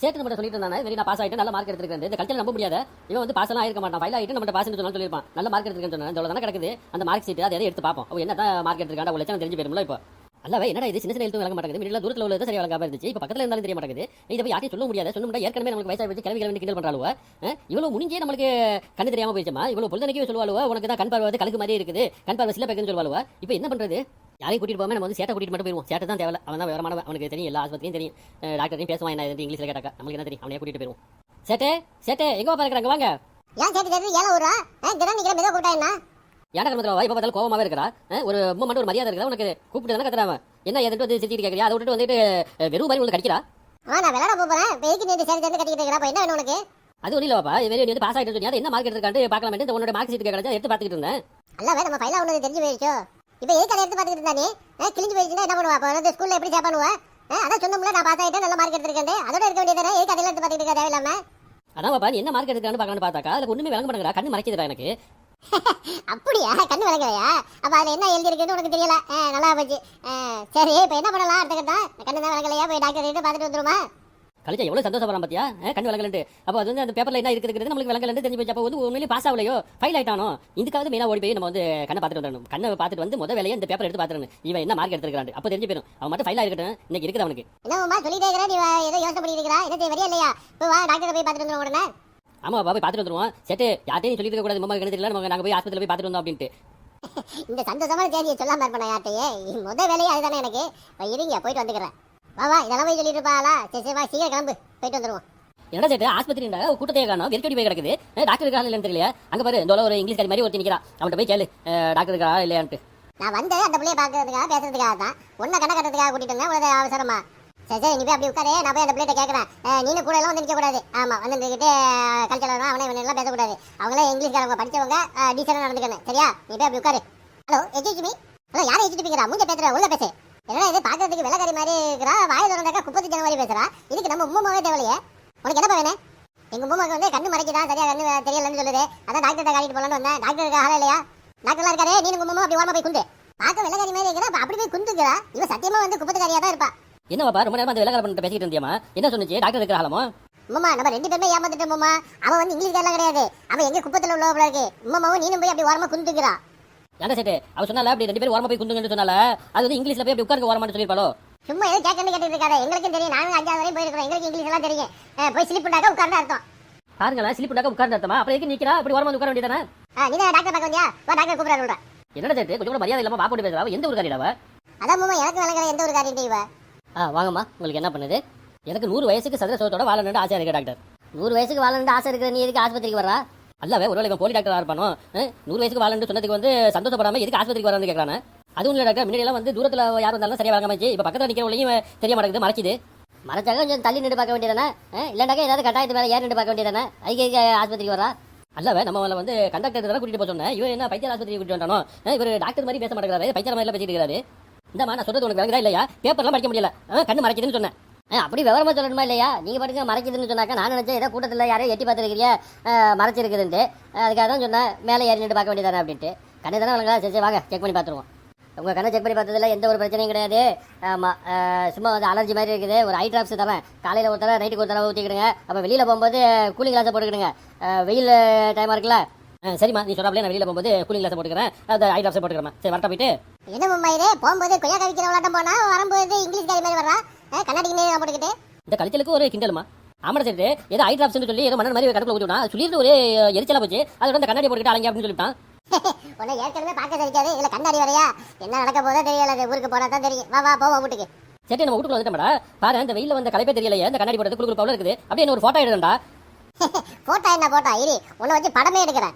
சேர்த்து நம்ம சொல்லிட்டு இருந்தானே வெரி நான் பாஸ் ஆயிட்டு நல்ல மார்க் எடுத்துருக்கேன். இந்த கல்ச்சர் நம்ப முடியாத இவன் வந்து பாஸ் எல்லாம் ஆயிருக்க மாட்டான். ஃபைல் ஆயிட்டு நம்ம பாஸ் சொன்னாலும் சொல்லிருப்பான். நல்ல மார்க் எடுத்துருக்கேன்னு சொன்னா இதோட தானே கிடக்குது அந்த மார்க் சீட். அதை எடுத்து பார்ப்போம். அவன் என்ன மார்க் எடுத்துருக்கான் அவ்வளோ லட்சம் தெரிஞ்சு போயிரும்ல. இப்போ அல்லவே என்னடா இது சின்ன சின்ன எழுத்து விளங்க மாட்டேங்குது. மிடில் தூரத்தில் உள்ளது சரியா விளங்காம இருந்துச்சு. இப்போ பக்கத்தில் இருந்தாலும் தெரிய மாட்டேங்குது. இதை போய் யாரையும் சொல்ல முடியாது. சொல்ல முடியாது. ஏற்கனவே நமக்கு வயசாக வச்சு கிளம்பி கிளம்பி கிண்டல் பண்றாளுவ. இவ்வளவு முடிஞ்சே நமக்கு கண்ணு தெரியாம போயிடுச்சுமா. இவ்வளவு பொழுதனைக்கே சொல்லுவாளுவ உனக்கு தான் கண் பார்வை கழுகு மாதிரி இருக்குது, கண் பார்வை சில பேருன்னு சொல்லுவாளுவ. இப்போ என்ன பண்றது? யாரையும் கூட்டிட்டு போகாம நம்ம வந்து சேட்டை கூட்டிட்டு மட்டும் போயிருவோம். சேட்டை தான் தேவை. அவன் தான் விவரமான, அவனுக்கு தெரியும், எல்லா ஆஸ்பத்திரியும் தெரியும், டாக்டரையும் பேசுவான். என்ன இங்கிலீஷ்ல கேட்டாக்கா நமக்கு என்ன தெரியும்? அவனையே கூட்டிட்டு போயிருவோம். சேட்டே சேட்டே எங்க பாக்குறாங்க வாங்க. ஏன் சேட்டு சேட்டு ஏல ஊரா தினம் நிக்கிற மெதுவா கூப்பிட்டா என்ன ஏன்டா கிளம்புறா? இப்ப பார்த்தாலும் கோவமாவே இருக்கிறா. ஒரு மூமெண்ட் ஒரு மரியாதை இருக்குதா உனக்கு? கூப்பிட்டு தானே கத்துறாம என்ன எதுட்டு வந்து சிரிச்சிட்டு கேட்கறியா? அதை விட்டுட்டு வந்துட்டு வெறும் மாதிரி உங்களுக்கு கடிக்கிறா. நான் விளையாட போறேன். பேய்க்கு நேத்து சேட்டு சேட்டு கட்டிட்டு இருக்கா. என்ன வேணும் உனக்கு? அது ஒன்றும் இல்லப்பா. வெளியே வந்து பாஸ் ஆகிட்டு சொன்னா என்ன மார்க் எடுத்துக்காண்டு பார்க்கலாம். உன்னோட மார்க் சீட் கிடைச்சா எடுத்து பார்த்துட்டு இருந்தேன். அல்லவே நம்ம ஃபைலா ஒன்று தெரிஞ்சு போயிடுச்சோ. இப்போ எதுக்கு அதை எடுத்து பார்த்துட்டு இருந்தானே? கிழிஞ்சு போயிடுச்சுன்னா என்ன பண்ணுவா? அப்போ வந்து ஸ்கூல்ல எப்படி சேப்பானுவா? அதான் சொன்னோம்ல நான் பாஸ் ஆகிட்டேன், நல்ல மார்க் எடுத்துருக்கேன். அதோட இருக்க வேண்டியதானே? எதுக்கு அதை எடுத்து பார்த்துட்டு இருக்க தேவையில்லாம? அதான் பாப்பா நீ என்ன மார்க் எடுத்துக்கான்னு பார்க்கலான்னு பார்த்தாக்கா அதுக்கு ஒண்ணுமே விளங்க மாட்டேங்கிறா. கண்ணு மறைக்குதுடா எனக்கு. அப்படியா? கண்ணு விளங்கலையா? அப்ப அதுல என்ன எழுதி இருக்குன்னு உனக்கு தெரியல. நல்லா போச்சு. சரி இப்போ என்ன பண்ணலாம்? அடுத்த கட்டம் கண்ணு தான் விளங்கலையா? போய் டாக்டர் கிட்ட பார்த்துட்டு வந்துருமா? கழிச்சா எவ்வளவு சந்தோஷப்படுறான் பாத்தியா? கண் விளங்கலன்ட்டு. அப்போ அது வந்து அந்த பேப்பர்ல என்ன இருக்குது நம்மளுக்கு விளங்கலன்னு தெரிஞ்சு போச்சு. அப்போ வந்து உண்மையிலேயே பாஸ் ஆகலையோ, ஃபைல் ஆயிட்டானோ. இதுக்காவது மெயினா ஓடி போய் நம்ம வந்து கண்ணை பார்த்துட்டு வரணும். கண்ணை பார்த்துட்டு வந்து முதல் வேலையை இந்த பேப்பர் எடுத்து பார்த்துடணும். இவன் என்ன மார்க் எடுத்துருக்கான் அப்போ தெரிஞ்சு போயிடும். அவன் மட்டும் ஃபைல் ஆகிருக்கட்டும். இன்னைக்கு இருக்குது அவனுக்கு. என்னம்மா சொல்லிட்டே இருக்கிற? நீ ஏதோ யோசனை பண்ணிட்டு இருக்கா? என்ன வரியா இல்லையா? இப்போ வா டாக்டர் போய் பார்த்துட்டு வந்துடும் உடனே. ஆமா போய் பார்த்துட்டு வந்துருவோம். சேட்டு யார்ட்டையும் சொல்லிட்டு இருக்க கூடாது. மாமா தெரியல நம்ம நாங்கள் போய் ஆஸ்பத்திரியில் போய் பார்த்துட்டு வந்தோம் அப்படின்ட்டு. இந்த சந்தோஷமான செய்தியை சொல்லாம இருப்பேன் யார்ட்டையே. முதல் வேலையே அதுதானே எனக்கு. இருங்க போயிட்டு வந்துக்கிறேன். வா இதெல்லாம் போய் சொல்லிட்டு இருப்பாளா? சரி வா சீக்கிரம் கிளம்பு, போயிட்டு வந்துருவோம். என்ன சேட்டு ஆஸ்பத்திரிண்டா கூட்டத்தையே காணும், வெறுக்கடி போய் கிடக்குது. டாக்டர் இருக்காங்க இல்லைன்னு தெரியல. அங்கே பாரு இந்த ஒரு இங்கிலீஷ் காரி மாதிரி ஒருத்தி நிற்கிறா. அவன்கிட்ட போய் கேளு டாக்டர் இருக்கா இல்லையான்ட்டு. நான் வந்து அந்த பிள்ளைய பார்க்கறதுக்காக பேசுறதுக்காக தான் உன்னை கண்ண கட்டுறதுக்காக கூட்டிட்டு இருந்தேன். உனது அவசரமா? சரி நீ போய் அப்படி உட்காரு. நான் போய் அந்த பிள்ளைகிட்ட கேட்கறேன். நீனு கூட எல்லாம் வந்து நிற்க கூடாது. ஆமா வந்து நின்றுக்கிட்டு கல்ச்சர் அவனை இவனெல்லாம் பேசக்கூடாது. அவங்களே இங்கிலீஷ்காரங்க படிச்சவங்க, டீச்சராக நடந்துக்கணும். சரியா? நீ போய் அப்படி உட்காரு. ஹலோ எஜிச்சுமி. ஹலோ யாரை எஜிச்சுப்பிக்கிறா? மூஞ்ச பேசுற உள்ள பேசு. என்னடா இது பார்க்கறதுக்கு வெள்ளக்காரி மாதிரி இருக்கிறா? வாய திறந்தாக்கா குப்பத்து ஜன மாதிரி பேசுறா. இதுக்கு நம்ம உம்மாவே தேவையே. உனக்கு என்ன வேணும்? எங்க உம்மாக்கு வந்து கண்ணு மறைக்குதா, சரியா கண்ணு தெரியலன்னு சொல்லுது. அதான் டாக்டர்கிட்ட காட்டிட்டு போலான்னு வந்தேன். டாக்டர் இருக்கா ஆளா இல்லையா? டாக்டர்லாம் இருக்காரு. நீ உங்க உம்மா அப்படி ஓரமா போய் குந்து. பார்க்க வெள்ளக்காரி மாதிரி இருக்கிறா, அப்படி போய் குந்துக்கிறா. இவன் சத்தியமா வந்து குப்பத்துக்காரியா தான் இருப்பா. என்ன பாப்பா ரொம்ப நேரமா அந்த விலகார பண்ணிட்டு பேசிட்டு இருந்தியாமா? என்ன சொன்னிச்சு? டாக்டர் இருக்கிறாளமா? உம்மா நம்ம ரெண்டு பேருமே ஏமாந்துட்டோம். உம்மா அவன் வந்து இங்கிலீஷ்காரெல்லாம் கிடையாது. அவன் எங்க குப்பத்துல உள்ள போல இருக்கு. உம்மாவும் நீனும் போய் அப்படி ஓரமா குந்துக்கிறா. என்ன சேட்டு அவ சொன்னால அப்படி ரெண்டு பேரும் ஓரமா போய் குந்துங்கன்னு சொன்னால அது வந்து இங்கிலீஷ்ல போய் அப்படி உட்கார்ந்து ஓரமான்னு சொல்லிருப்பாளோ? சும்மா ஏதோ கேட்டு இருக்காரு. எங்களுக்கும் தெரியும். நானும் 5வது வரையும் போயிருக்கிறோம். எங்களுக்கு இங்கிலீஷ் எல்லாம் தெரியும். போய் ஸ்லிப்புண்டாக்க உட்கார்ந்து அர்த்தம். பாருங்களா ஸ்லிப்புண்டாக்க உட்கார்ந்து அர்த்தமா? அப்புறம் எதுக்கு நிக்கிறா? அப்படி ஓரமா உட்கார வேண்டியதானே? நீ தான் டாக்டர் பார்க்க வந்தியா? வா டாக்டர் கூப்பிடுறாரு சொல்றேன். என்னடா சேட்டு கொஞ்சம் கூட மரியாதை இல்லாம பாப்போட்டு பேசுறா. எந்த ஒரு காரியடாவ? அதான் மாமா எனக்கு விளங்குற எந்த ஒரு காரியம் இவ. வாங்கம்மா உங்களுக்கு என்ன பண்ணுது? எனக்கு 100 வயசுக்கு சதுர சோத்தோட வாழணும்னு ஆசை இருக்கு டாக்டர். 100 வயசுக்கு வாழணும்னு ஆசை இருக்கிற நீ எதுக்கு ஆஸ்பத்திரிக்கு வர்றா? அல்லவே ஒருவேளை இவன் போலி டாக்டரா இருப்பானோ? 100 வயசுக்கு வாழணும்னு சொன்னதுக்கு வந்து சந்தோஷப்படாம எதுக்கு ஆஸ்பத்திரிக்கு வரான்னு கேட்கறானே. அதுவும் இல்லை டாக்டர். முன்னாடி எல்லாம் வந்து தூரத்தில் யார் வந்தாலும் சரியா வாங்காமச்சு. இப்போ பக்கத்தில் நிற்கிறவங்களையும் தெரிய மாட்டேங்குது, மறைக்குது. மறைச்சாக கொஞ்சம் தள்ளி நின்று பார்க்க வேண்டியதானே? இல்லைனாக்கா ஏதாவது கட்டாயத்து மேலே ஏன் நின்று பார்க்க வேண்டியதானே? ஐக்கு ஆஸ்பத்திரிக்கு வரா? அல்லவே நம்ம வந்து கண்டக்டர் தான் கூட்டிட்டு போக சொன்னேன். இவன் என்ன பைத்திய ஆஸ்பத்திரிக்கு கூட்டிட்டு வந்தானோ? இவர் டாக்டர் மாதிரி பேச மாட்டேங்கிறாரு, பைத்திய மாதிரி பேசிட்டு இருக்காரு. இந்தமா நான் சொல்றது உனக்கு விளங்குதா இல்லையா? பேப்பர்லாம் படிக்க முடியல, கண்ணு மறைக்குதுன்னு சொன்னேன். அப்படி விவரமா சொல்லணுமா இல்லையா? நீங்க பாட்டுங்க மறைக்குதுன்னு சொன்னாக்கா நான் நினைச்சேன் ஏதோ கூட்டத்தில் யாரையும் எட்டி பார்த்துருக்கிறியா மறைச்சிருக்குதுன்ட்டு. அதுக்காக தான் சொன்னேன் மேலே ஏறி நின்று பார்க்க வேண்டியதானே அப்படின்ட்டு. கண்ணு தானே வழங்கா? சரி வாங்க செக் பண்ணி பார்த்துருவோம். உங்கள் கண்ணை செக் பண்ணி பார்த்ததில்ல எந்த ஒரு பிரச்சனையும் கிடையாது. ஆமாம் சும்மா வந்து அலர்ஜி மாதிரி இருக்குது. ஒரு ஐ ட்ராப்ஸ் தரேன். காலையில் ஒரு தடவை நைட்டுக்கு ஒரு தடவை ஊற்றிக்கிடுங்க. அப்போ வெளியில் போகும்போது கூலிங் கிளாஸை போட்டுக்கிடுங்க. வெயில் டைமாக இருக்குல்ல. சரிம்மா நீ சொல்கிறாப்லே நான் வெளியில் போகும்போது கூலிங் கிளாஸை போட்டுக்கிறேன். அந்த ஐ ட்ராப்ஸை போட்டுக்கிறேன். சரி வரட்டா போயிட்டு. என்ன மும்மா இது போகும்போது கொய்யா கவிக்கிற விளாட்டம் போனா வரும்போது இங்கிலீஷ் காரி மாதிரி வர்றா. கண்ணாடி போட்டுக்கிட்டு இந்த கழிச்சலுக்கு ஒரு கிண்டலுமா? ஆமாம் சரி ஏதோ ஐ ட்ராப்ஸ்னு சொல்லி ஏதோ மணல் மாதிரி கணக்கில் ஊற்றிவிட்டான். சொல்லிட்டு ஒரே எரிச்சலாக போச்சு. அதோட அந்த கண்ணாடி போட்டுக்கிட்டு அலங்க அப்படின்னு சொல்லிட்டான். உன்னை ஏற்கனவே பார்க்க தெரியாது. இல்லை கண்ணாடி வரையா? என்ன நடக்க போதோ தெரியல. ஊருக்கு போனா தான் தெரியும். வா போவோம் வீட்டுக்கு. சரி நம்ம வீட்டுக்குள்ள வந்துட்டோம்டா. பாரு அந்த வெயில வந்த கலைப்பே தெரியலையே. அந்த கண்ணாடி போடுறது குழு குழு இருக்குது. அப்படியே ஒரு ஃபோட்டோ எடுக்கண்டா. போட்டோ என்ன போட்டோ? இரு உன்னை வச்சு படமே எடுக்கிறேன்.